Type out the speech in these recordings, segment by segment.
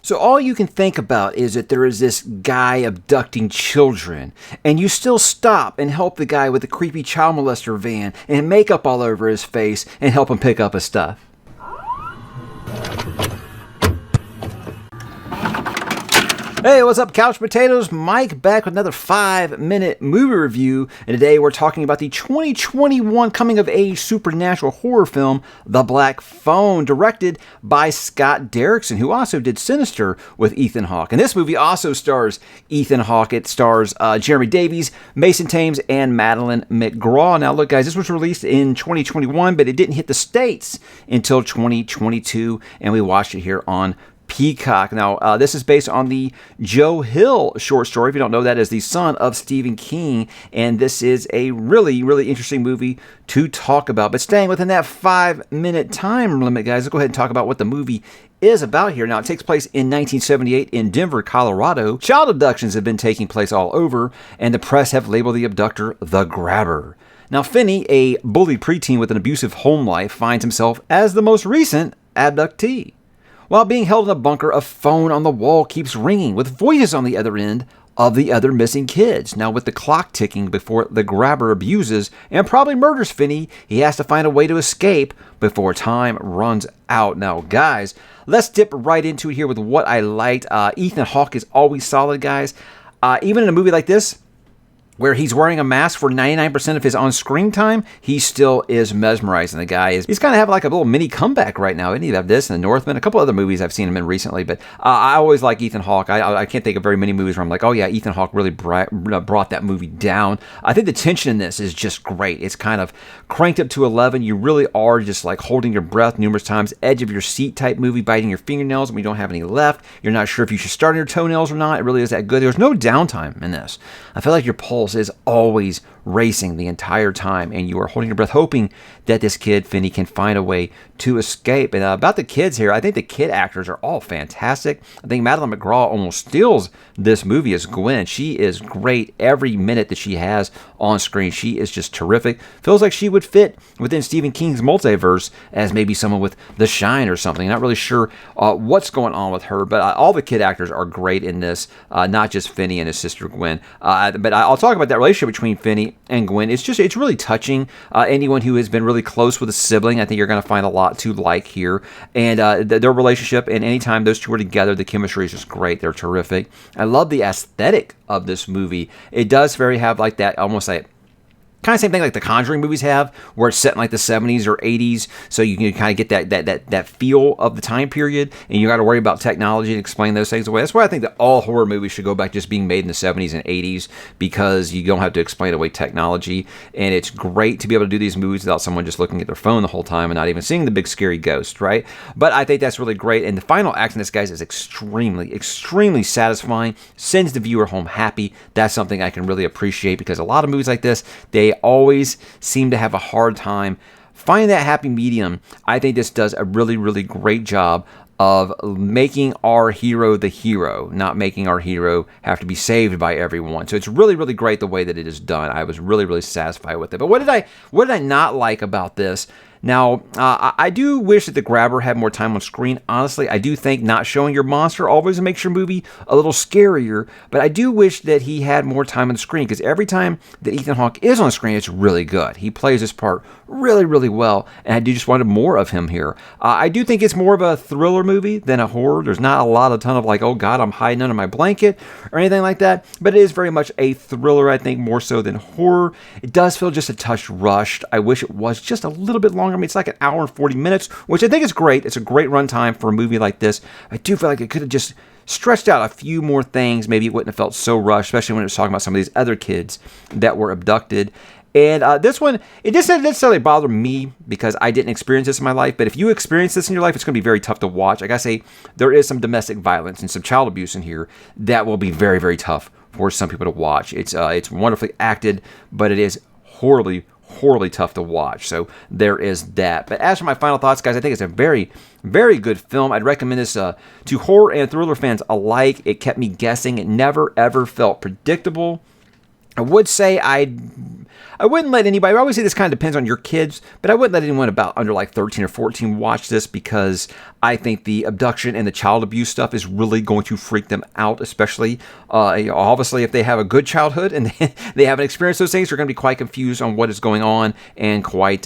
So all you can think about is that there is this guy abducting children, and you still stop and help the guy with the creepy child molester van and makeup all over his face and help him pick up his stuff. Hey, what's up, Couch Potatoes? Mike back with another 5-minute movie review, and today we're talking about the 2021 coming-of-age supernatural horror film, The Black Phone, directed by Scott Derrickson, who also did Sinister with Ethan Hawke. And this movie also stars Ethan Hawke. It stars Jeremy Davies, Mason Thames, and Madeline McGraw. Now, look, guys, this was released in 2021, but it didn't hit the States until 2022, and we watched it here on Peacock. Now, this is based on the Joe Hill short story. If you don't know, that is the son of Stephen King, and this is a really, really interesting movie to talk about. But staying within that 5-minute time limit, guys, let's go ahead and talk about what the movie is about here. Now, it takes place in 1978 in Denver, Colorado. Child abductions have been taking place all over, and the press have labeled the abductor the Grabber. Now, Finney, a bullied preteen with an abusive home life, finds himself as the most recent abductee. While being held in a bunker, a phone on the wall keeps ringing with voices on the other end of the other missing kids. Now, with the clock ticking before the Grabber abuses and probably murders Finney, he has to find a way to escape before time runs out. Now, guys, let's dip right into it here with what I liked. Ethan Hawke is always solid, guys. Even in a movie like this, where he's wearing a mask for 99% of his on-screen time, he still is mesmerizing. The guy he's kind of having like a little mini comeback right now. Isn't he? Have this and The Northman, a couple other movies I've seen him in recently, but I always like Ethan Hawke. I can't think of very many movies where I'm like, oh yeah, Ethan Hawke really brought that movie down. I think the tension in this is just great. It's kind of cranked up to 11. You really are just like holding your breath numerous times, edge of your seat type movie, biting your fingernails when you don't have any left. You're not sure if you should start on your toenails or not. It really is that good. There's no downtime in this. I feel like your pulse is always racing the entire time, and you are holding your breath hoping that this kid Finney can find a way to escape. And about the kids here, I think the kid actors are all fantastic. I think Madeline McGraw almost steals this movie as Gwen. She is great every minute that she has on screen. She is just terrific. Feels like she would fit within Stephen King's multiverse as maybe someone with The Shine or something. Not really sure what's going on with her, but all the kid actors are great in this, not just Finney and his sister Gwen. But I'll talk about that relationship between Finney and Gwen. It's really touching. Anyone who has been really close with a sibling, I think you're going to find a lot to like here. And their relationship, and anytime those two are together, the chemistry is just great. They're terrific. I love the aesthetic of this movie. It does have like that, almost like kind of same thing like the Conjuring movies have, where it's set in like the 70s or 80s, so you can kind of get that feel of the time period, and you got to worry about technology and explain those things away. That's why I think that all horror movies should go back just being made in the 70s and 80s, because you don't have to explain away technology, and it's great to be able to do these movies without someone just looking at their phone the whole time and not even seeing the big scary ghost, right? But I think that's really great, and the final act in this, guys, is extremely, extremely satisfying, sends the viewer home happy. That's something I can really appreciate, because a lot of movies like this, they always seem to have a hard time finding that happy medium. I think this does a really, really great job of making our hero the hero, not making our hero have to be saved by everyone. So it's really, really great the way that it is done. I was really, really satisfied with it. But what did I not like about this? Now, I do wish that the Grabber had more time on screen. Honestly, I do think not showing your monster always makes your movie a little scarier, but I do wish that he had more time on screen, because every time that Ethan Hawke is on screen, it's really good. He plays this part really, really well, and I do just wanted more of him here. I do think it's more of a thriller movie than a horror. There's not a ton of like, oh God, I'm hiding under my blanket or anything like that, but it is very much a thriller, I think, more so than horror. It does feel just a touch rushed. I wish it was just a little bit longer. I mean, it's like an hour and 40 minutes, which I think is great. It's a great runtime for a movie like this. I do feel like it could have just stretched out a few more things. Maybe it wouldn't have felt so rushed, especially when it was talking about some of these other kids that were abducted. And this one, it doesn't necessarily bother me because I didn't experience this in my life. But if you experience this in your life, it's going to be very tough to watch. I gotta say, there is some domestic violence and some child abuse in here that will be very, very tough for some people to watch. It's wonderfully acted, but it is horribly tough to watch. So there is that. But as for my final thoughts, guys, I think it's a very, very good film. I'd recommend this to horror and thriller fans alike. It kept me guessing. It never, ever felt predictable. I would say I wouldn't let anybody, I always say this kind of depends on your kids, but I wouldn't let anyone about under like 13 or 14 watch this, because I think the abduction and the child abuse stuff is really going to freak them out, especially obviously if they have a good childhood and they haven't experienced those things, they're going to be quite confused on what is going on and quite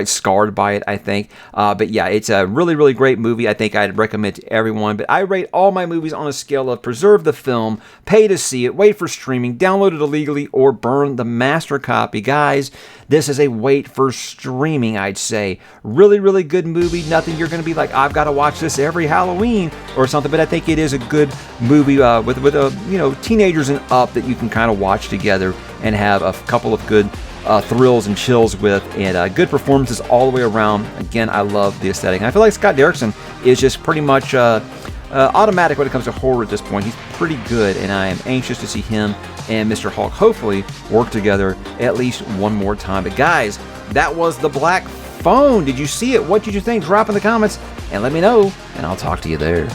scarred by it, I think. But yeah, it's a really, really great movie. I think I'd recommend it to everyone, but I rate all my movies on a scale of preserve the film, pay to see it, wait for streaming, download it illegally, or burn the master copy. Guys, this is a wait for streaming, I'd say. Really, really good movie. Nothing you're going to be like, I've got to watch this every Halloween or something, but I think it is a good movie with teenagers and up that you can kind of watch together and have a couple of good thrills and chills with, and good performances all the way around. Again, I love the aesthetic. And I feel like Scott Derrickson is just pretty much automatic when it comes to horror at this point. He's pretty good, and I am anxious to see him and Mr. Hawke hopefully work together at least one more time. But guys, that was The Black Phone. Did you see it? What did you think? Drop in the comments and let me know, and I'll talk to you there.